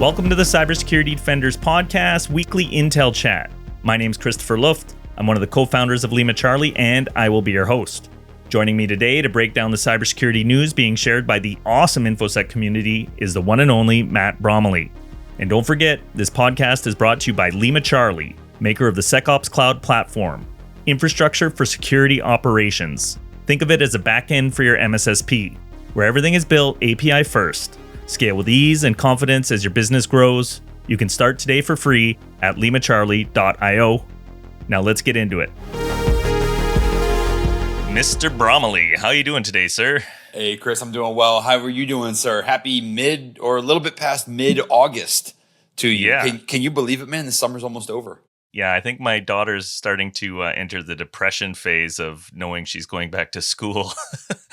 Welcome to the Cybersecurity Defenders Podcast Weekly Intel Chat. My name's Christopher Luft. I'm one of the co-founders of LimaCharlie, and I will be your host. Joining me today to break down the cybersecurity news being shared by the awesome InfoSec community is the one and only Matt Bromley. And don't forget, this podcast is brought to you by LimaCharlie, maker of the SecOps Cloud platform, infrastructure for security operations. Think of it as a backend for your MSSP, where everything is built API first. Scale with ease and confidence as your business grows. You can start today for free at limacharlie.io. Now let's get into it. Mr. Bromley, how are you doing today, sir? Hey, Chris, I'm doing well. How are you doing, sir? Happy mid or a little bit past mid-August to you. Yeah. Can you believe it, man? The summer's almost over. Yeah, I think my daughter's starting to enter the depression phase of knowing she's going back to school.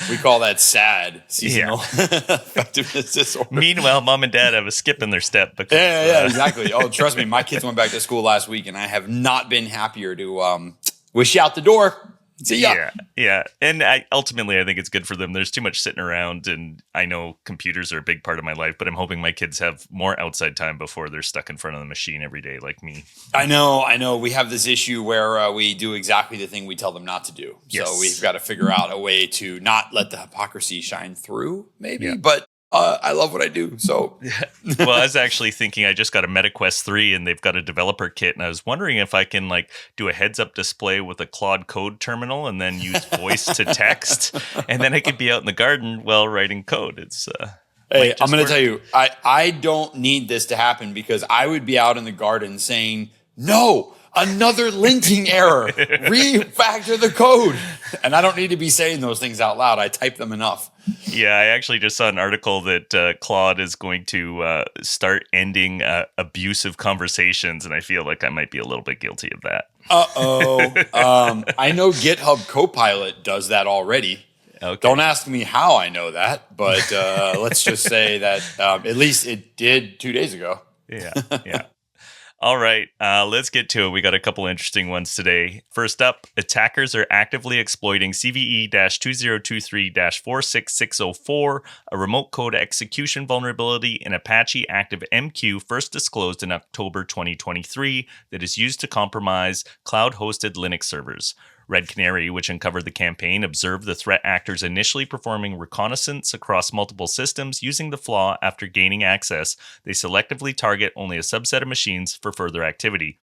We call that SAD, seasonal effectiveness disorder. Meanwhile, mom and dad have a skip in their step. Because, Yeah, exactly. Oh, trust me, my kids went back to school last week, and I have not been happier to wish you out the door. See ya. Yeah. And ultimately, I think it's good for them. There's too much sitting around, and I know computers are a big part of my life, but I'm hoping my kids have more outside time before they're stuck in front of the machine every day like me. I know. We have this issue where we do exactly the thing we tell them not to do. Yes. So we've got to figure out a way to not let the hypocrisy shine through, maybe. Yeah. But I love what I do. So, well, I was actually thinking I just got a MetaQuest 3 and they've got a developer kit. And I was wondering if I can do a heads up display with a Claude code terminal and then use voice to text. And then I could be out in the garden while writing code. It's hey, I'm going to tell you, I don't need this to happen because I would be out in the garden saying, no, another linting error, refactor the code. And I don't need to be saying those things out loud. I type them enough. Yeah, I actually just saw an article that Claude is going to start ending abusive conversations, and I feel like I might be a little bit guilty of that. I know GitHub Copilot does that already. Okay. Don't ask me how I know that, but let's just say that at least it did 2 days ago. Yeah. All right, let's get to it. We got a couple interesting ones today. First up, attackers are actively exploiting CVE-2023-46604, a remote code execution vulnerability in Apache ActiveMQ first disclosed in October 2023 that is used to compromise cloud-hosted Linux servers. Red Canary, which uncovered the campaign, observed the threat actors initially performing reconnaissance across multiple systems using the flaw. After gaining access, they selectively target only a subset of machines for further activity,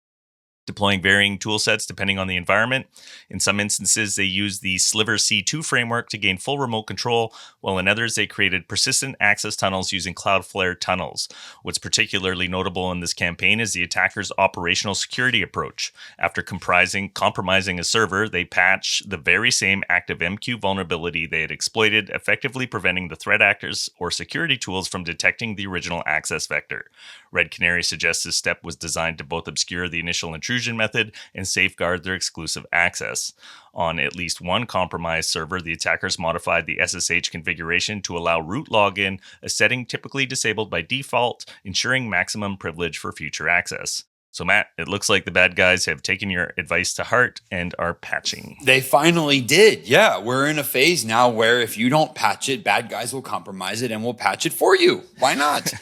deploying varying tool sets depending on the environment. In some instances, they used the Sliver C2 framework to gain full remote control, while in others, they created persistent access tunnels using Cloudflare tunnels. What's particularly notable in this campaign is the attackers' operational security approach. After compromising a server, they patch the very same ActiveMQ vulnerability they had exploited, effectively preventing the threat actors or security tools from detecting the original access vector. Red Canary suggests this step was designed to both obscure the initial intrusion method and safeguard their exclusive access. On at least one compromised server, the attackers modified the SSH configuration to allow root login, a setting typically disabled by default, ensuring maximum privilege for future access. So, Matt, it looks like the bad guys have taken your advice to heart and are patching. They finally did. Yeah, we're in a phase now where if you don't patch it, bad guys will compromise it and will patch it for you. Why not?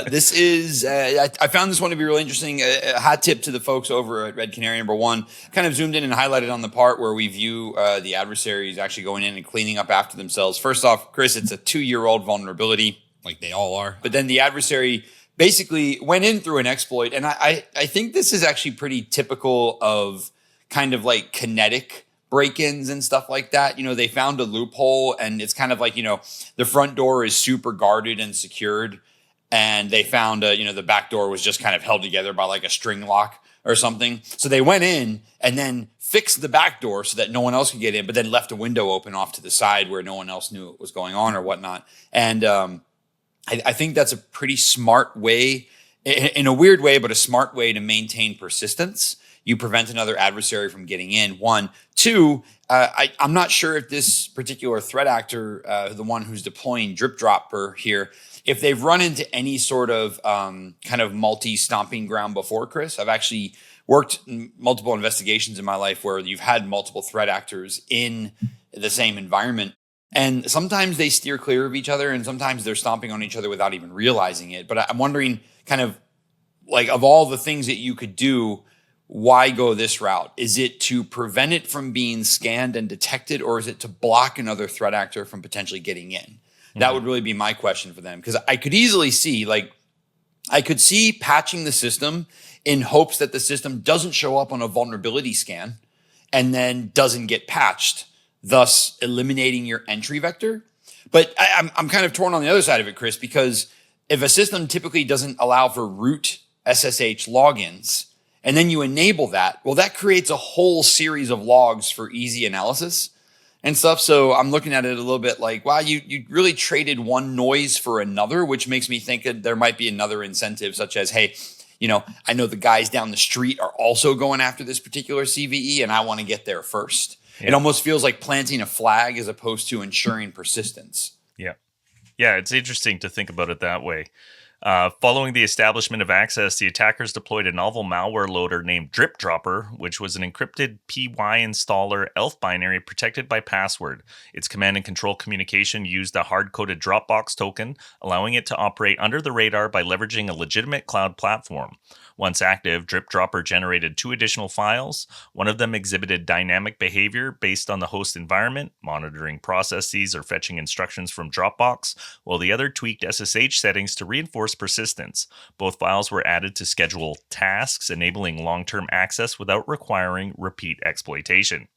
This is, I found this one to be really interesting. A hat tip to the folks over at Red Canary, number one. Kind of zoomed in and highlighted on the part where we view the adversaries actually going in and cleaning up after themselves. First off, Chris, it's a 2-year-old vulnerability. Like they all are. But then the adversary basically went in through an exploit. And I think this is actually pretty typical of kind of like kinetic break-ins and stuff like that. You know, they found a loophole and it's kind of like, the front door is super guarded and secured. And they found, the back door was just kind of held together by like a string lock or something. So they went in and then fixed the back door so that no one else could get in, but then left a window open off to the side where no one else knew what was going on or whatnot. And, I think that's a pretty smart way, in a weird way, but a smart way to maintain persistence. You prevent another adversary from getting in, one. Two, I'm not sure if this particular threat actor, the one who's deploying Drip Dropper here, if they've run into any sort of kind of multi-stomping ground before, Chris. I've actually worked in multiple investigations in my life where you've had multiple threat actors in the same environment. And sometimes they steer clear of each other, and sometimes they're stomping on each other without even realizing it. But I'm wondering, kind of like, of all the things that you could do, why go this route? Is it to prevent it from being scanned and detected, or is it to block another threat actor from potentially getting in? That would really be my question for them, because I could easily see, like, I could see patching the system in hopes that the system doesn't show up on a vulnerability scan and then doesn't get patched, thus eliminating your entry vector. But I'm kind of torn on the other side of it, Chris, because if a system typically doesn't allow for root SSH logins, and then you enable that, well, that creates a whole series of logs for easy analysis and stuff. So I'm looking at it a little bit like, wow, you really traded one noise for another, which makes me think that there might be another incentive, such as, hey, I know the guys down the street are also going after this particular CVE, and I want to get there first. Yeah. It almost feels like planting a flag as opposed to ensuring persistence. Yeah. Yeah, it's interesting to think about it that way. Following the establishment of access, the attackers deployed a novel malware loader named DripDropper, which was an encrypted PY installer ELF binary protected by password. Its command and control communication used a hard-coded Dropbox token, allowing it to operate under the radar by leveraging a legitimate cloud platform. Once active, DripDropper generated 2 additional files. One of them exhibited dynamic behavior based on the host environment, monitoring processes or fetching instructions from Dropbox, while the other tweaked SSH settings to reinforce persistence. Both files were added to schedule tasks, enabling long-term access without requiring repeat exploitation.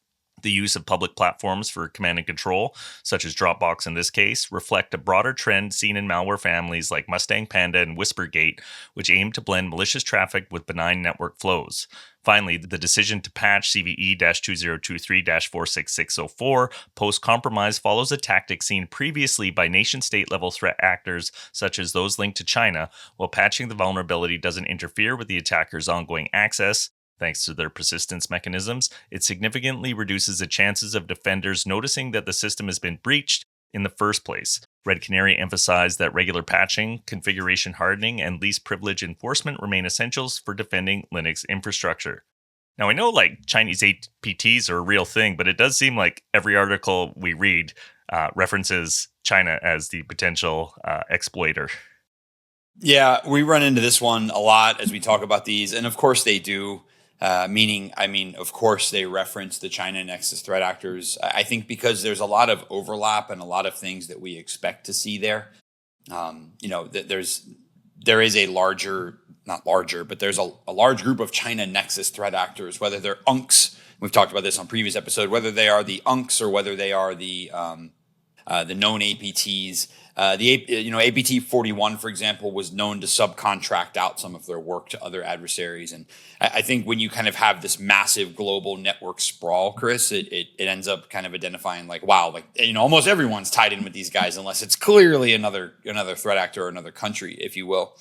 The use of public platforms for command and control, such as Dropbox in this case, reflect a broader trend seen in malware families like Mustang Panda and Whispergate, which aim to blend malicious traffic with benign network flows. Finally, the decision to patch CVE-2023-46604 post-compromise follows a tactic seen previously by nation-state level threat actors such as those linked to China. While patching the vulnerability doesn't interfere with the attacker's ongoing access, thanks to their persistence mechanisms, it significantly reduces the chances of defenders noticing that the system has been breached in the first place. Red Canary emphasized that regular patching, configuration hardening, and least privilege enforcement remain essentials for defending Linux infrastructure. Now, I know Chinese APTs are a real thing, but it does seem like every article we read references China as the potential exploiter. Yeah, we run into this one a lot as we talk about these, and of course they do. Of course they reference the China Nexus threat actors. I think because there's a lot of overlap and a lot of things that we expect to see there. There is a larger, not larger, but there's a large group of China Nexus threat actors, whether they're UNCs. We've talked about this on previous episode, whether they are the UNCs or whether they are the known APTs. APT 41, for example, was known to subcontract out some of their work to other adversaries. And I think when you kind of have this massive global network sprawl, Chris, it ends up kind of identifying almost everyone's tied in with these guys, unless it's clearly another threat actor or another country, if you will.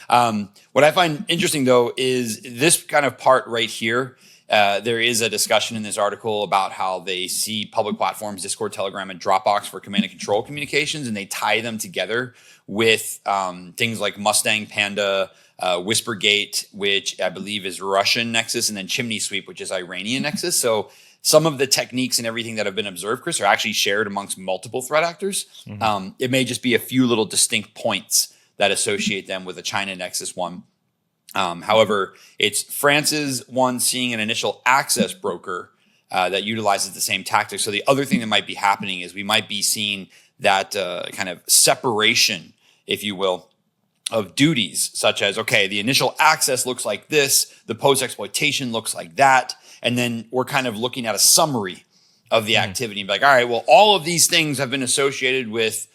What I find interesting, though, is this kind of part right here. There is a discussion in this article about how they see public platforms, Discord, Telegram, and Dropbox for command and control communications, and they tie them together with things like Mustang Panda, Whispergate, which I believe is Russian Nexus, and then Chimney Sweep, which is Iranian Nexus. So some of the techniques and everything that have been observed, Chris, are actually shared amongst multiple threat actors. Mm-hmm. It may just be a few little distinct points that associate them with a China Nexus one. However, it's France's one seeing an initial access broker that utilizes the same tactics. So the other thing that might be happening is we might be seeing that kind of separation, if you will, of duties, such as, okay, the initial access looks like this, the post-exploitation looks like that, and then we're kind of looking at a summary of the activity and be like, all right, well, all of these things have been associated with,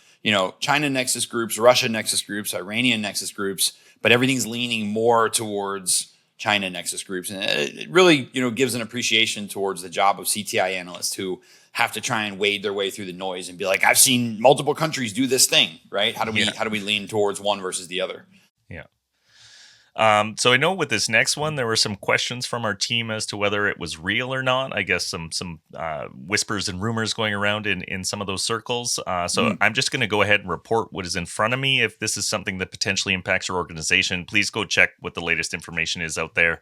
China Nexus groups, Russia Nexus groups, Iranian Nexus groups, but everything's leaning more towards China Nexus groups. And it really, gives an appreciation towards the job of CTI analysts who have to try and wade their way through the noise and be like, I've seen multiple countries do this thing, right? How do we lean towards one versus the other? Yeah. So I know with this next one, there were some questions from our team as to whether it was real or not. I guess some whispers and rumors going around in some of those circles. I'm just going to go ahead and report what is in front of me. If this is something that potentially impacts your organization, please go check what the latest information is out there.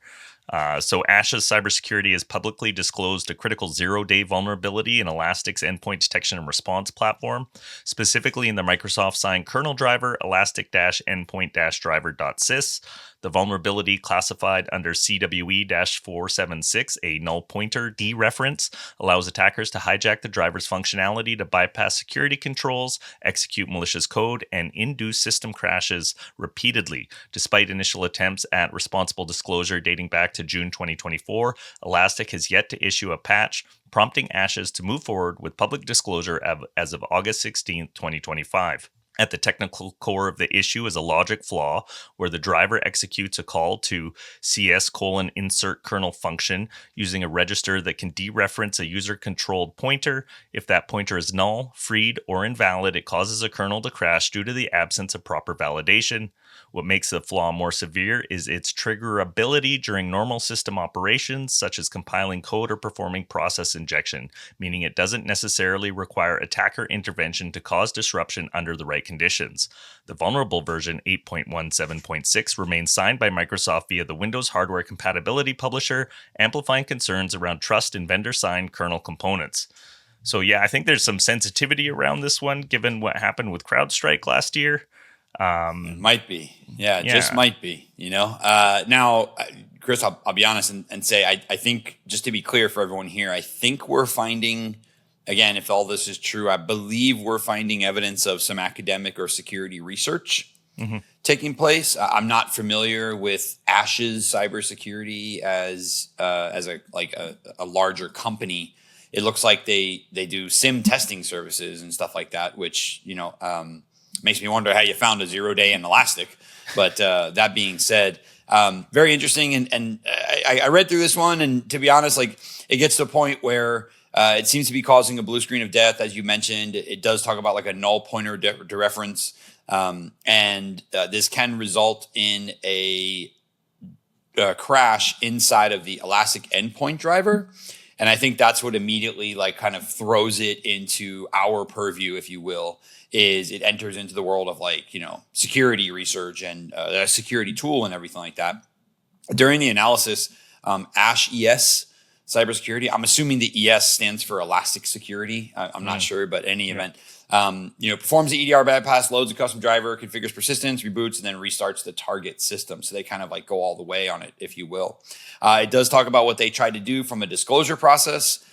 So Ash's cybersecurity has publicly disclosed a critical zero-day vulnerability in Elastic's endpoint detection and response platform, specifically in the Microsoft-signed kernel driver elastic-endpoint-driver.sys. The vulnerability, classified under CWE-476, a null pointer dereference, allows attackers to hijack the driver's functionality to bypass security controls, execute malicious code, and induce system crashes repeatedly. Despite initial attempts at responsible disclosure dating back to June 2024, Elastic has yet to issue a patch, prompting Ashes to move forward with public disclosure as of August 16, 2025. At the technical core of the issue is a logic flaw where the driver executes a call to cs::insert kernel function using a register that can dereference a user-controlled pointer. If that pointer is null, freed, or invalid, it causes a kernel to crash due to the absence of proper validation. What makes the flaw more severe is its triggerability during normal system operations, such as compiling code or performing process injection, meaning it doesn't necessarily require attacker intervention to cause disruption under the right conditions. The vulnerable version 8.17.6 remains signed by Microsoft via the Windows Hardware Compatibility Publisher, amplifying concerns around trust in vendor-signed kernel components. So yeah, I think there's some sensitivity around this one, given what happened with CrowdStrike last year. It might be. Yeah, it just might be, Now, Chris, I'll be honest and say, I think, just to be clear for everyone here, I think we're finding, again, if all this is true, I believe we're finding evidence of some academic or security research taking place. I'm not familiar with Ash's cybersecurity as a larger company. It looks like they do SIM testing services and stuff like that, which, makes me wonder how you found a 0-day in Elastic. But that being said, very interesting. And I read through this one, and to be honest, it gets to a point where it seems to be causing a blue screen of death, as you mentioned. It does talk about a null pointer dereference, and this can result in a crash inside of the Elastic endpoint driver. And I think that's what immediately kind of throws it into our purview, if you will, is it enters into the world of security research and a security tool and everything like that. During the analysis, Ash ES cybersecurity, I'm assuming the ES stands for Elastic Security. I'm not sure, but in any event, performs the EDR bypass, loads a custom driver, configures persistence, reboots, and then restarts the target system. So they kind of go all the way on it, if you will. It does talk about what they tried to do from a disclosure process.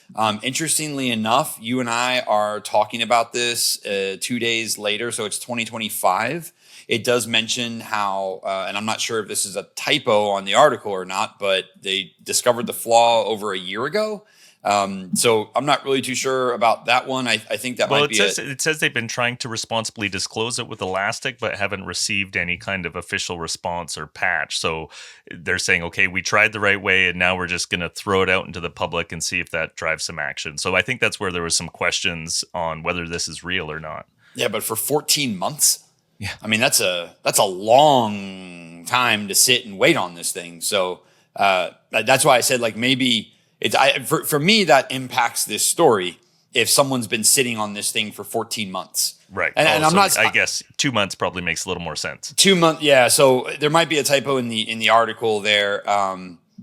Interestingly enough, you and I are talking about this 2 days later, so it's 2025. It does mention how, and I'm not sure if this is a typo on the article or not, but they discovered the flaw over a year ago. So I'm not really too sure about that one. I think that might be it says they've been trying to responsibly disclose it with Elastic, but haven't received any kind of official response or patch. So they're saying, okay, we tried the right way, and now we're just going to throw it out into the public and see if that drives some action. So I think that's where there was some questions on whether this is real or not. Yeah, but for 14 months? Yeah. I mean, that's a long time to sit and wait on this thing. So that's why I said maybe for me, that impacts this story if someone's been sitting on this thing for 14 months. Right. And I guess 2 months probably makes a little more sense. 2 months. Yeah. So there might be a typo in the article there,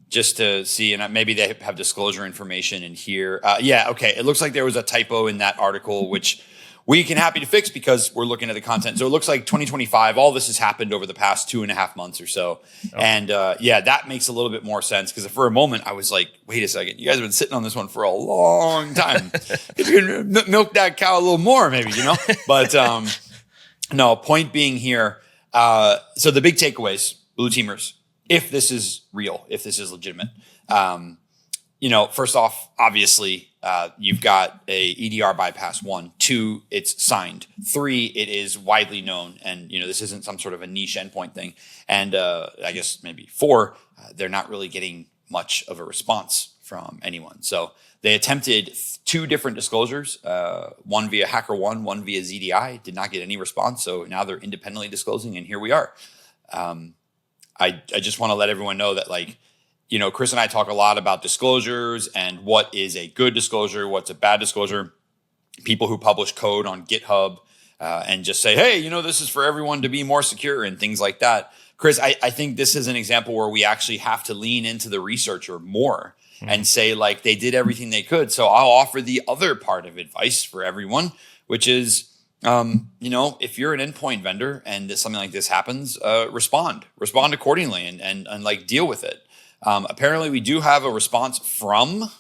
just to see, and maybe they have disclosure information in here. Yeah. Okay. It looks like there was a typo in that article, which we can happy to fix because we're looking at the content. So it looks like 2025, all this has happened over the past 2.5 months or so. Oh. And that makes a little bit more sense, because for a moment I was like, wait a second, you guys have been sitting on this one for a long time. If you can milk that cow a little more, maybe, But no, point being here. So the big takeaways, blue teamers, if this is real, if this is legitimate, first off, obviously, you've got a EDR bypass. 1, 2, it's signed. 3, it is widely known, and this isn't some sort of a niche endpoint thing. And I guess maybe 4, they're not really getting much of a response from anyone. So they attempted 2 different disclosures, one via HackerOne, one via ZDI, did not get any response. So now they're independently disclosing, and here we are. I just want to let everyone know that Chris and I talk a lot about disclosures and what is a good disclosure, what's a bad disclosure. People who publish code on GitHub and just say, hey, this is for everyone to be more secure and things like that. Chris, I think this is an example where we actually have to lean into the researcher more and say, like, they did everything they could. So I'll offer the other part of advice for everyone, which is, if you're an endpoint vendor and something like this happens, respond accordingly and like deal with it. Apparently we do have a response from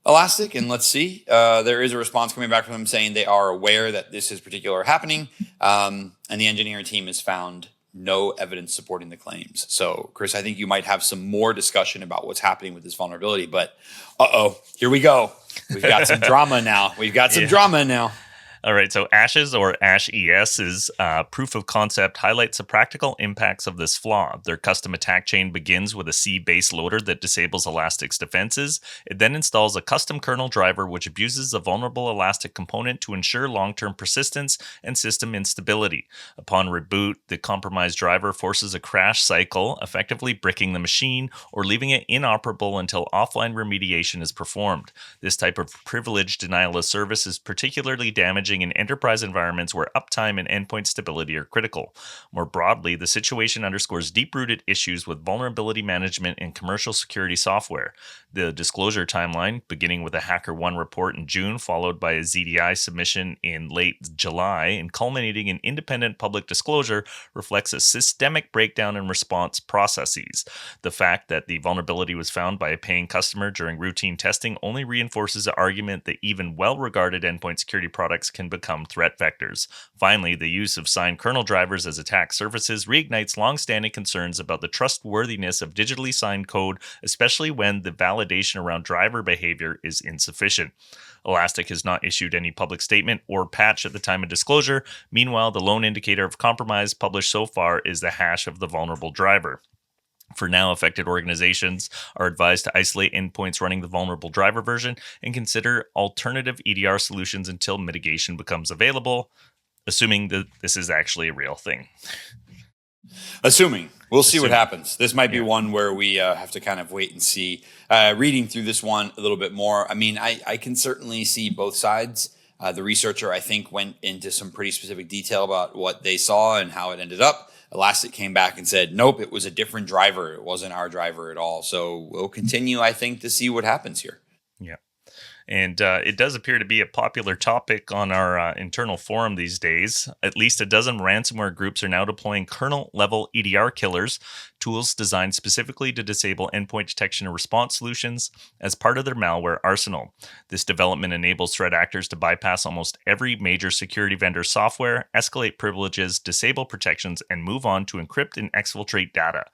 Elastic, and let's see, there is a response coming back from them saying they are aware that this is particular happening. And the engineering team has found no evidence supporting the claims. So Chris, I think you might have some more discussion about what's happening with this vulnerability, but here we go. We've got some drama now. All right, so ASH's or ASH-ES's proof of concept highlights the practical impacts of this flaw. Their custom attack chain begins with a C-based loader that disables Elastic's defenses. It then installs a custom kernel driver which abuses a vulnerable Elastic component to ensure long-term persistence and system instability. Upon reboot, the compromised driver forces a crash cycle, effectively bricking the machine or leaving it inoperable until offline remediation is performed. This type of privilege denial of service is particularly damaging in enterprise environments where uptime and endpoint stability are critical. More broadly, the situation underscores deep-rooted issues with vulnerability management in commercial security software. The disclosure timeline, beginning with a HackerOne report in June, followed by a ZDI submission in late July, and culminating in independent public disclosure, reflects a systemic breakdown in response processes. The fact that the vulnerability was found by a paying customer during routine testing only reinforces the argument that even well-regarded endpoint security products can become threat vectors. Finally, the use of signed kernel drivers as attack surfaces reignites long-standing concerns about the trustworthiness of digitally signed code, especially when the validation around driver behavior is insufficient. Elastic has not issued any public statement or patch at the time of disclosure. Meanwhile, the lone indicator of compromise published so far is the hash of the vulnerable driver. For now, affected organizations are advised to isolate endpoints running the vulnerable driver version and consider alternative EDR solutions until mitigation becomes available, assuming that this is actually a real thing. We'll see what happens. This might be one where we have to kind of wait and see. Reading through this one a little bit more, I mean, I can certainly see both sides. The researcher, I think, went into some pretty specific detail about what they saw and how it ended up. Elastic came back and said, nope, it was a different driver. It wasn't our driver at all. So we'll continue, I think, to see what happens here. Yeah. And it does appear to be a popular topic on our internal forum these days. At least a dozen ransomware groups are now deploying kernel-level EDR killers, tools designed specifically to disable endpoint detection and response solutions as part of their malware arsenal. This development enables threat actors to bypass almost every major security vendor software, escalate privileges, disable protections, and move on to encrypt and exfiltrate data.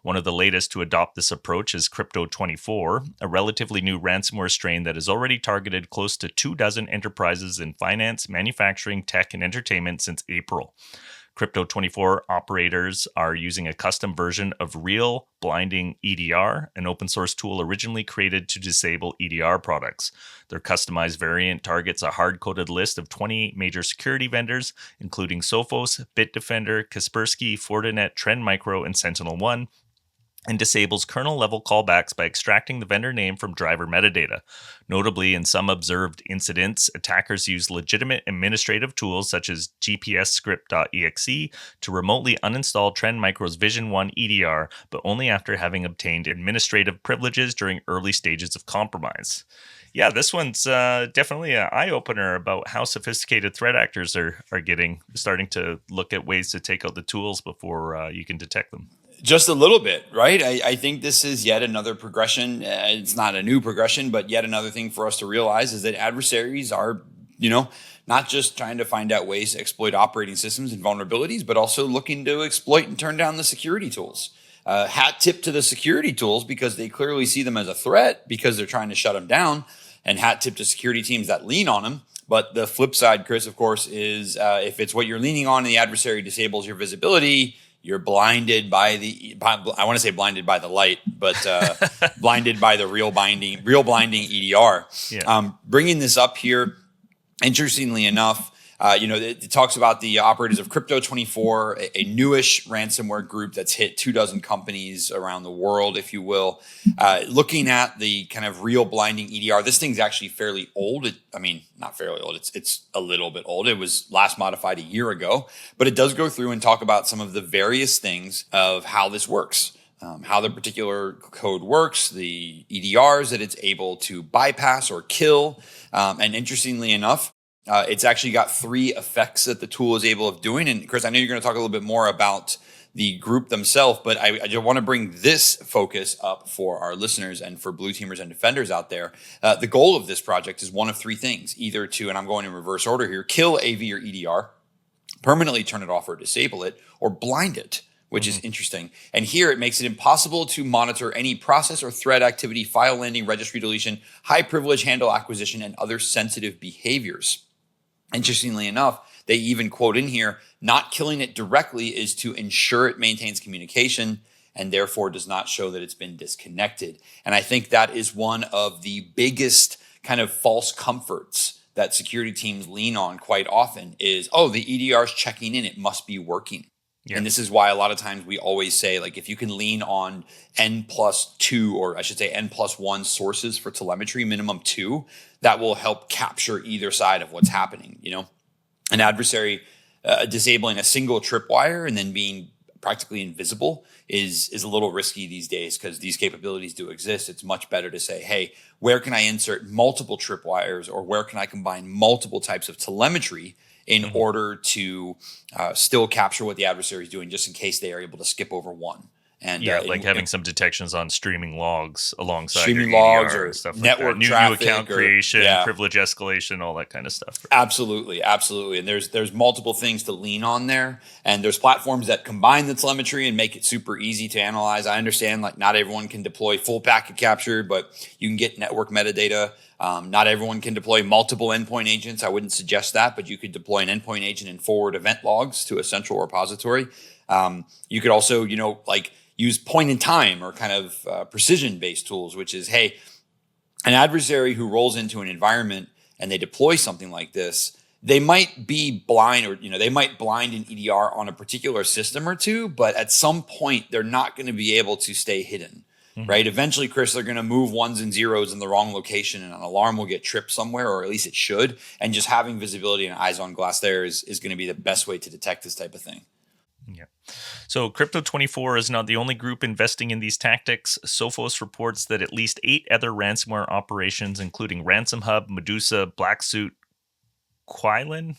One of the latest to adopt this approach is Crypto24, a relatively new ransomware strain that has already targeted close to 24 enterprises in finance, manufacturing, tech, and entertainment since April. Crypto24 operators are using a custom version of Real Blinding EDR, an open source tool originally created to disable EDR products. Their customized variant targets a hard-coded list of 28 major security vendors, including Sophos, Bitdefender, Kaspersky, Fortinet, Trend Micro, and SentinelOne, and disables kernel-level callbacks by extracting the vendor name from driver metadata. Notably, in some observed incidents, attackers use legitimate administrative tools such as gpsscript.exe to remotely uninstall Trend Micro's Vision 1 EDR, but only after having obtained administrative privileges during early stages of compromise. Yeah, this one's definitely an eye-opener about how sophisticated threat actors are starting to look at ways to take out the tools before you can detect them. Just a little bit, right? I think this is yet another progression. It's not a new progression, but yet another thing for us to realize is that adversaries are, not just trying to find out ways to exploit operating systems and vulnerabilities, but also looking to exploit and turn down the security tools. Hat tip to the security tools because they clearly see them as a threat because they're trying to shut them down, and hat tip to security teams that lean on them. But the flip side, Chris, of course, is if it's what you're leaning on and the adversary disables your visibility, you're blinded by I want to say blinded by the light, but blinded by the real blinding EDR. Yeah. Bringing this up here, interestingly enough, It talks about the operators of Crypto24, a newish ransomware group that's hit 24 companies around the world, if you will. Looking at the kind of real blinding EDR, this thing's actually fairly old. Not fairly old. It's a little bit old. It was last modified a year ago, but it does go through and talk about some of the various things of how this works. How the particular code works, the EDRs that it's able to bypass or kill. And interestingly enough, it's actually got 3 effects that the tool is able of doing. And Chris, I know you're going to talk a little bit more about the group themselves, but I just want to bring this focus up for our listeners and for blue teamers and defenders out there. The goal of this project is one of 3 things, either to, and I'm going in reverse order here, kill AV or EDR, permanently turn it off or disable it, or blind it, which is interesting. And here it makes it impossible to monitor any process or thread activity, file landing, registry deletion, high privilege handle acquisition, and other sensitive behaviors. Interestingly enough, they even quote in here, not killing it directly is to ensure it maintains communication and therefore does not show that it's been disconnected. And I think that is one of the biggest kind of false comforts that security teams lean on quite often is, the EDR is checking in, it must be working. Yeah. And this is why a lot of times we always say, like, if you can lean on N+2, or I should say N+1 sources for telemetry, minimum 2, that will help capture either side of what's happening. An adversary disabling a single tripwire and then being practically invisible is a little risky these days because these capabilities do exist. It's much better to say, hey, where can I insert multiple tripwires, or where can I combine multiple types of telemetry in order to still capture what the adversary is doing, just in case they are able to skip over one. And having some detections on streaming logs alongside streaming your EDR logs or and stuff network like that. traffic, New account creation, privilege escalation, all that kind of stuff. Absolutely. And there's multiple things to lean on there. And there's platforms that combine the telemetry and make it super easy to analyze. I understand, like, not everyone can deploy full packet capture, but you can get network metadata. Not everyone can deploy multiple endpoint agents. I wouldn't suggest that, but you could deploy an endpoint agent and forward event logs to a central repository. You could also, use point in time or kind of precision-based tools, which is, hey, an adversary who rolls into an environment and they deploy something like this, they might be blind, or they might blind an EDR on a particular system or two, but at some point they're not going to be able to stay hidden. Right? Eventually, Chris, they're going to move 1s and 0s in the wrong location, and an alarm will get tripped somewhere, or at least it should. And just having visibility and eyes on glass there is going to be the best way to detect this type of thing. Yeah. So Crypto24 is not the only group investing in these tactics. Sophos reports that at least 8 other ransomware operations, including Ransom Hub, Medusa, Blacksuit, Quilin,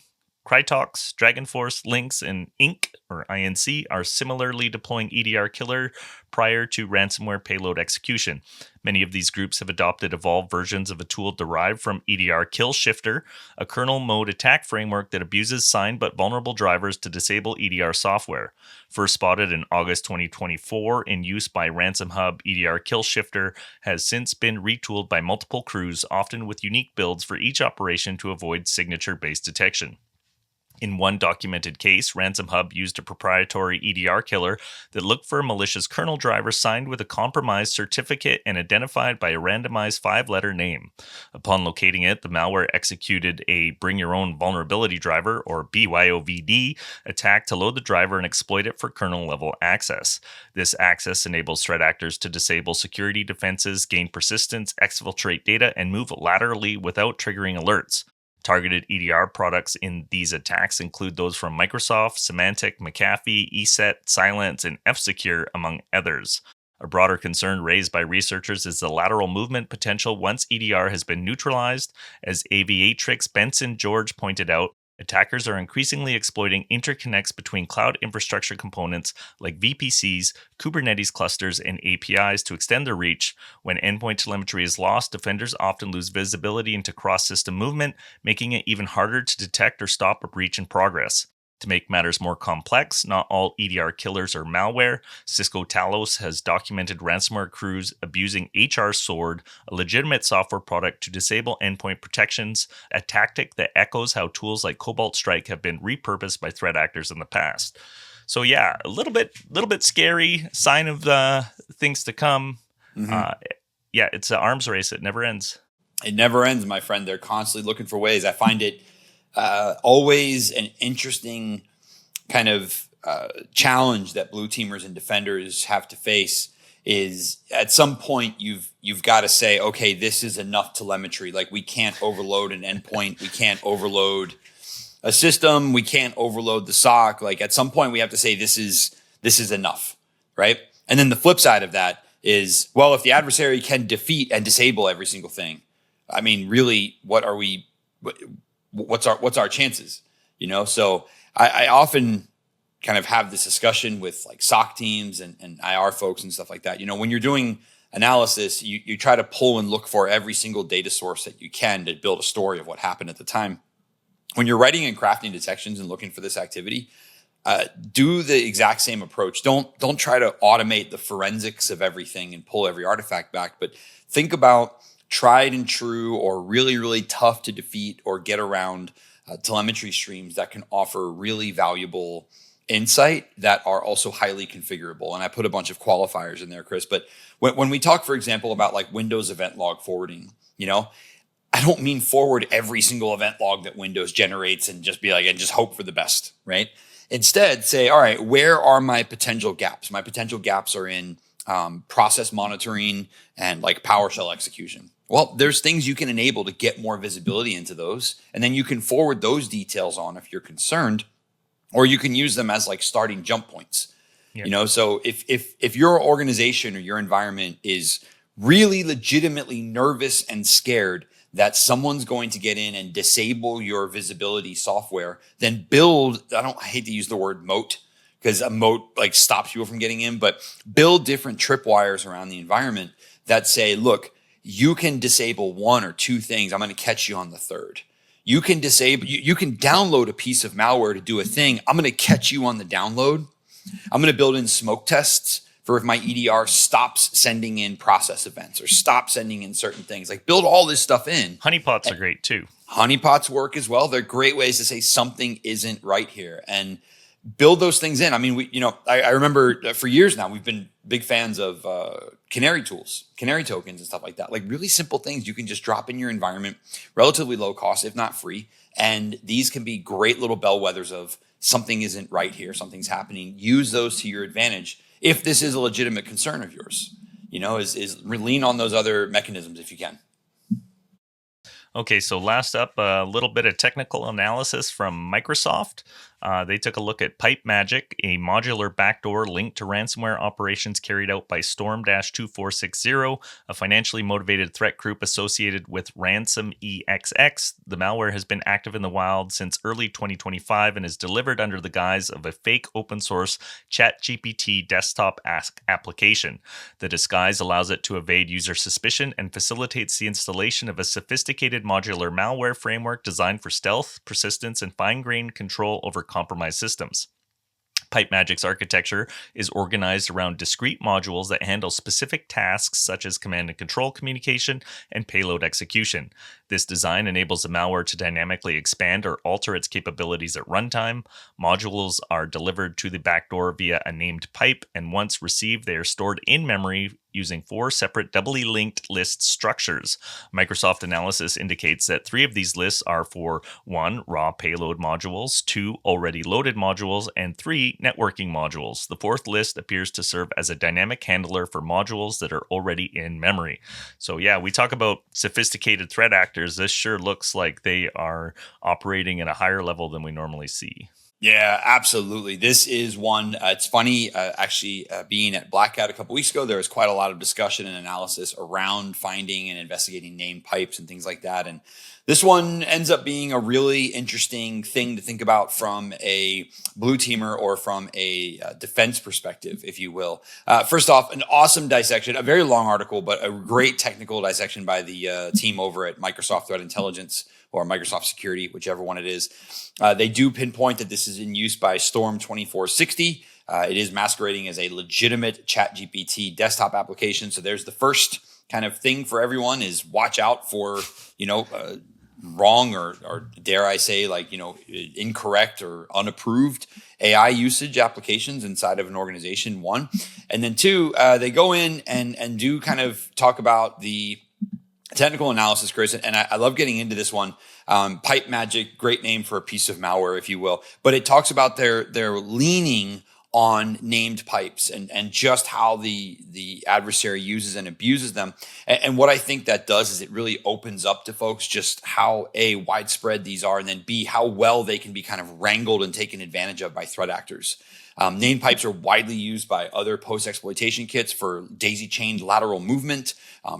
Crytox, Dragonforce, Lynx, and Inc. or INC are similarly deploying EDR killer prior to ransomware payload execution. Many of these groups have adopted evolved versions of a tool derived from EDR Kill Shifter, a kernel mode attack framework that abuses signed but vulnerable drivers to disable EDR software. First spotted in August 2024 in use by Ransom Hub, EDR Kill Shifter has since been retooled by multiple crews, often with unique builds for each operation to avoid signature-based detection. In one documented case, Ransom Hub used a proprietary EDR killer that looked for a malicious kernel driver signed with a compromised certificate and identified by a randomized 5-letter name. Upon locating it, the malware executed a Bring Your Own Vulnerability Driver, or BYOVD, attack to load the driver and exploit it for kernel-level access. This access enables threat actors to disable security defenses, gain persistence, exfiltrate data, and move laterally without triggering alerts. Targeted EDR products in these attacks include those from Microsoft, Symantec, McAfee, ESET, Cylance, and F-Secure, among others. A broader concern raised by researchers is the lateral movement potential once EDR has been neutralized. As Aviatrix Benson George pointed out, attackers are increasingly exploiting interconnects between cloud infrastructure components like VPCs, Kubernetes clusters, and APIs to extend their reach. When endpoint telemetry is lost, defenders often lose visibility into cross-system movement, making it even harder to detect or stop a breach in progress. To make matters more complex, not all EDR killers are malware. Cisco Talos has documented ransomware crews abusing HR Sword, a legitimate software product, to disable endpoint protections, a tactic that echoes how tools like Cobalt Strike have been repurposed by threat actors in the past. So yeah, a little bit scary, sign of the things to come. It's an arms race. It never ends. It never ends, my friend. They're constantly looking for ways. I find it always an interesting kind of challenge that blue teamers and defenders have to face is at some point you've got to say, okay, this is enough telemetry. Like, we can't overload an endpoint. We can't overload a system. We can't overload the SOC. Like, at some point we have to say this is enough, right? And then the flip side of that is, well, if the adversary can defeat and disable every single thing, I mean, really, what's our chances? So I often kind of have this discussion with like SOC teams and IR folks and stuff like that. When you're doing analysis, you try to pull and look for every single data source that you can to build a story of what happened at the time. When you're writing and crafting detections and looking for this activity, do the exact same approach. Don't try to automate the forensics of everything and pull every artifact back, but think about tried and true or really, really tough to defeat or get around telemetry streams that can offer really valuable insight that are also highly configurable. And I put a bunch of qualifiers in there, Chris. But when we talk, for example, about like Windows event log forwarding, I don't mean forward every single event log that Windows generates and just be like, and just hope for the best, right? Instead, say, all right, where are my potential gaps? My potential gaps are in process monitoring and like PowerShell execution. Well, there's things you can enable to get more visibility into those. And then you can forward those details on if you're concerned, or you can use them as like starting jump points. Yeah. So if your organization or your environment is really legitimately nervous and scared that someone's going to get in and disable your visibility software, then I hate to use the word moat, because a moat like stops people from getting in, but build different tripwires around the environment that say, look, you can disable one or two things. I'm going to catch you on the third. You can download a piece of malware to do a thing. I'm going to catch you on the download. I'm going to build in smoke tests for if my EDR stops sending in process events or stops sending in certain things. Like, build all this stuff in. Honeypots are great too. Honeypots work as well. They're great ways to say something isn't right here and build those things in. I mean, I remember for years now, we've been big fans of canary tools, canary tokens and stuff like that. Like, really simple things you can just drop in your environment, relatively low cost, if not free. And these can be great little bellwethers of something isn't right here, something's happening. Use those to your advantage if this is a legitimate concern of yours. Is lean on those other mechanisms if you can. Okay, so last up, a little bit of technical analysis from Microsoft. They took a look at PipeMagic, a modular backdoor linked to ransomware operations carried out by Storm-2460, a financially motivated threat group associated with Ransom EXX. The malware has been active in the wild since early 2025 and is delivered under the guise of a fake open source ChatGPT desktop application. The disguise allows it to evade user suspicion and facilitates the installation of a sophisticated modular malware framework designed for stealth, persistence, and fine-grained control over compromised systems. PipeMagic's architecture is organized around discrete modules that handle specific tasks such as command and control communication and payload execution. This design enables the malware to dynamically expand or alter its capabilities at runtime. Modules are delivered to the backdoor via a named pipe, and once received, they are stored in memory using 4 separate doubly linked list structures. Microsoft analysis indicates that 3 of these lists are for 1. Raw payload modules, 2. Already loaded modules, and 3. Networking modules. The 4th list appears to serve as a dynamic handler for modules that are already in memory. So yeah, we talk about sophisticated threat actors. This sure looks like they are operating at a higher level than we normally see. Yeah, absolutely. This is one. It's funny, being at Blackout a couple weeks ago, there was quite a lot of discussion and analysis around finding and investigating named pipes and things like that. And this one ends up being a really interesting thing to think about from a blue teamer or from a defense perspective, if you will. First off, an awesome dissection, a very long article, but a great technical dissection by the team over at Microsoft Threat Intelligence or Microsoft Security, whichever one it is. They do pinpoint that this is in use by Storm-2460. It is masquerading as a legitimate ChatGPT desktop application. So there's the first kind of thing for everyone is watch out for, wrong or dare I say, incorrect or unapproved AI usage applications inside of an organization, 1. And then 2, they go in and do kind of talk about the Technical analysis, Chris, and I love getting into this one. PipeMagic, great name for a piece of malware, if you will, but it talks about their leaning on named pipes and just how the adversary uses and abuses them. And what I think that does is it really opens up to folks just how A, widespread these are, and then B, how well they can be kind of wrangled and taken advantage of by threat actors. Named pipes are widely used by other post-exploitation kits for daisy-chained lateral movement,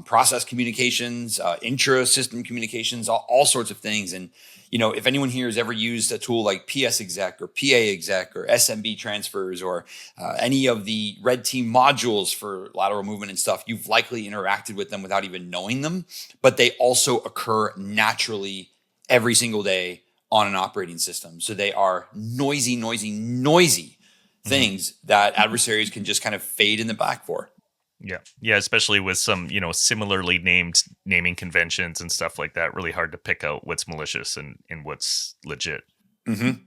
process communications, intra-system communications, all sorts of things. And if anyone here has ever used a tool like PsExec or PAExec or SMB transfers or any of the red team modules for lateral movement and stuff, you've likely interacted with them without even knowing them, but they also occur naturally every single day on an operating system. So they are noisy things that adversaries can just kind of fade in the back for. Yeah, especially with some, similarly named naming conventions and stuff like that. Really hard to pick out what's malicious and what's legit.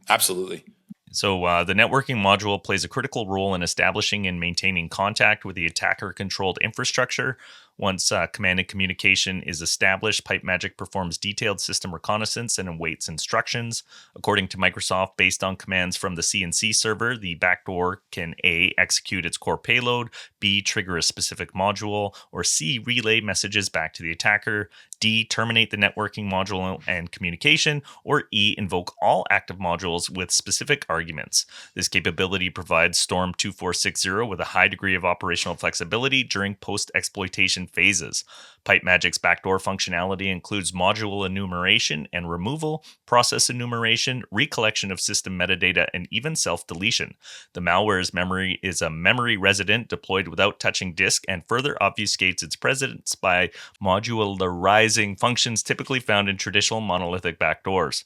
Absolutely. So the networking module plays a critical role in establishing and maintaining contact with the attacker-controlled infrastructure. Once command and communication is established, PipeMagic performs detailed system reconnaissance and awaits instructions. According to Microsoft, based on commands from the CNC server, the backdoor can A, execute its core payload, B, trigger a specific module, or C, relay messages back to the attacker, D, terminate the networking module and communication, or E, invoke all active modules with specific arguments. This capability provides Storm 2460 with a high degree of operational flexibility during post-exploitation phases. PipeMagic's backdoor functionality includes module enumeration and removal, process enumeration, recollection of system metadata, and even self-deletion. The malware's memory is a memory resident deployed without touching disk and further obfuscates its presence by modularizing functions typically found in traditional monolithic backdoors.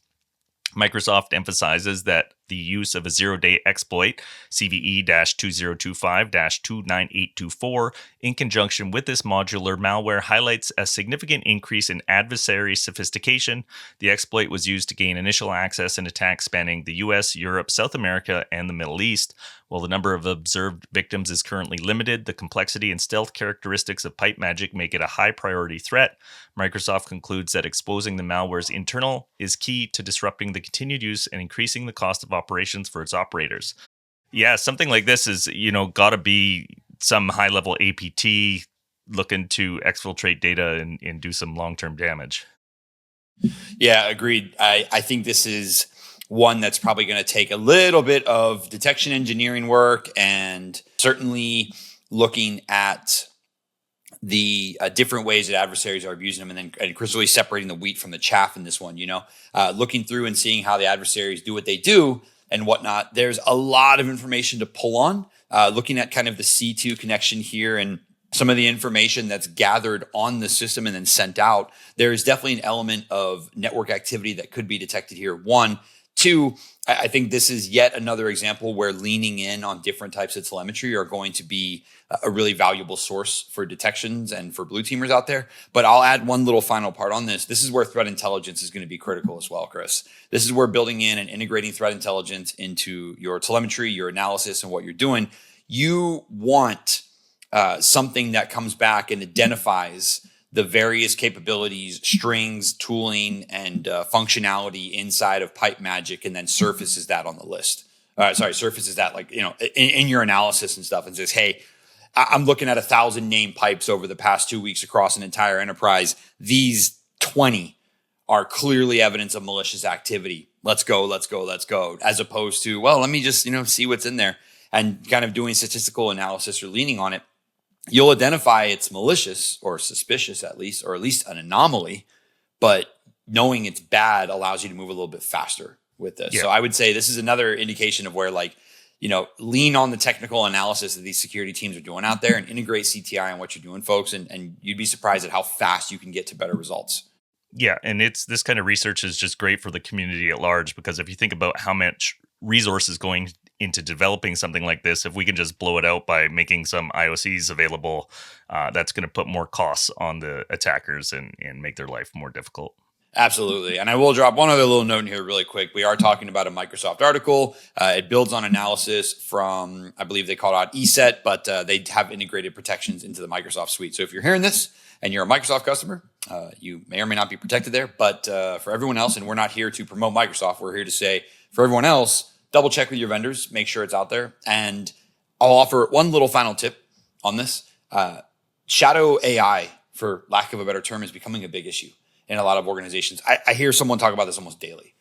Microsoft emphasizes that the use of a zero-day exploit, CVE-2025-29824, in conjunction with this modular malware highlights a significant increase in adversary sophistication. The exploit was used to gain initial access and attacks spanning the US, Europe, South America, and the Middle East. While the number of observed victims is currently limited, the complexity and stealth characteristics of PipeMagic make it a high-priority threat. Microsoft concludes that exposing the malware's internal is key to disrupting the continued use and increasing the cost of operations for its operators. Yeah, something like this is, got to be some high-level APT looking to exfiltrate data and do some long-term damage. Yeah, agreed. I think this is one that's probably going to take a little bit of detection engineering work and certainly looking at the different ways that adversaries are abusing them, and Chris really separating the wheat from the chaff in this one, looking through and seeing how the adversaries do what they do and whatnot. There's a lot of information to pull on, looking at kind of the C2 connection here and some of the information that's gathered on the system and then sent out. There is definitely an element of network activity that could be detected here. One. Two, I think this is yet another example where leaning in on different types of telemetry are going to be a really valuable source for detections and for blue teamers out there. But I'll add one little final part on this. This is where threat intelligence is going to be critical as well, Chris. This is where building in and integrating threat intelligence into your telemetry, your analysis, and what you're doing. You want something that comes back and identifies the various capabilities, strings, tooling, and functionality inside of PipeMagic, and then surfaces that on the list. Surfaces that in your analysis and stuff, and says, "Hey, I'm looking at 1,000 named pipes over the past 2 weeks across an entire enterprise. These 20 are clearly evidence of malicious activity. Let's go. As opposed to, well, let me just see what's in there and kind of doing statistical analysis or leaning on it. You'll identify it's malicious or suspicious at least, or at least an anomaly, but knowing it's bad allows you to move a little bit faster with this. Yeah. So I would say this is another indication of where lean on the technical analysis that these security teams are doing out there and integrate CTI on what you're doing, folks. And you'd be surprised at how fast you can get to better results. Yeah. And this kind of research is just great for the community at large, because if you think about how much resources going into developing something like this, if we can just blow it out by making some IOCs available, that's going to put more costs on the attackers and make their life more difficult. Absolutely. And I will drop one other little note in here really quick. We are talking about a Microsoft article. It builds on analysis from, I believe they call it out ESET, but they have integrated protections into the Microsoft suite. So if you're hearing this and you're a Microsoft customer, you may or may not be protected there. But for everyone else, and we're not here to promote Microsoft, we're here to say for everyone else, double check with your vendors, make sure it's out there. And I'll offer one little final tip on this. Shadow AI, for lack of a better term, is becoming a big issue in a lot of organizations. I hear someone talk about this almost daily,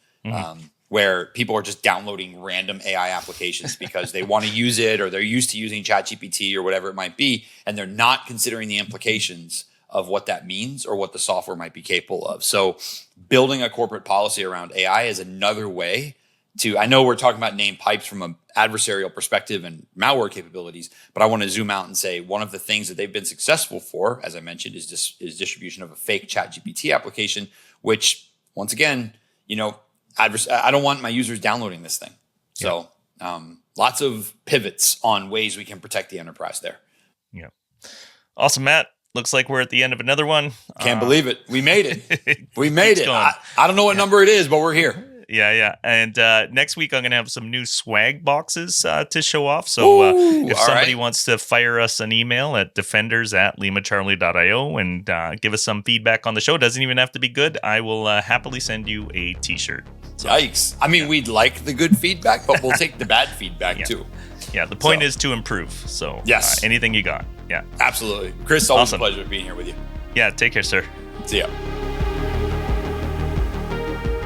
where people are just downloading random AI applications because they want to use it or they're used to using ChatGPT or whatever it might be, and they're not considering the implications of what that means or what the software might be capable of. So building a corporate policy around AI is another way to, I know we're talking about named pipes from an adversarial perspective and malware capabilities, but I want to zoom out and say one of the things that they've been successful for, as I mentioned, is distribution of a fake ChatGPT application, which once again, I don't want my users downloading this thing. So lots of pivots on ways we can protect the enterprise there. Yeah. Awesome, Matt. Looks like we're at the end of another one. Can't believe it. We made it. We made it. I don't know what number it is, but we're here. Yeah. And next week, I'm going to have some new swag boxes to show off. So if somebody wants to fire us an email at defenders@limacharlie.io and give us some feedback on the show, doesn't even have to be good. I will happily send you a t-shirt. So, yikes. I mean, we'd like the good feedback, but we'll take the bad feedback too. Yeah, the point is to improve. So yes, anything you got. Yeah, absolutely. Chris, always a pleasure being here with you. Yeah, take care, sir. See ya.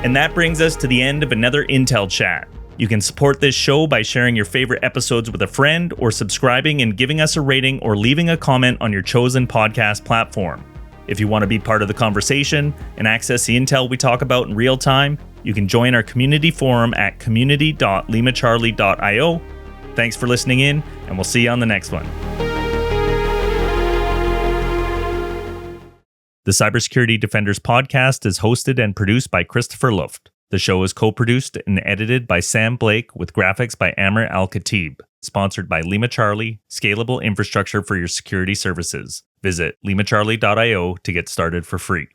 And that brings us to the end of another Intel Chat. You can support this show by sharing your favorite episodes with a friend or subscribing and giving us a rating or leaving a comment on your chosen podcast platform. If you want to be part of the conversation and access the intel we talk about in real time, you can join our community forum at community.limacharlie.io. Thanks for listening in, and we'll see you on the next one. The Cybersecurity Defenders podcast is hosted and produced by Christopher Luft. The show is co-produced and edited by Sam Blake with graphics by Amr Al-Khatib. Sponsored by LimaCharlie, scalable infrastructure for your security services. Visit limacharlie.io to get started for free.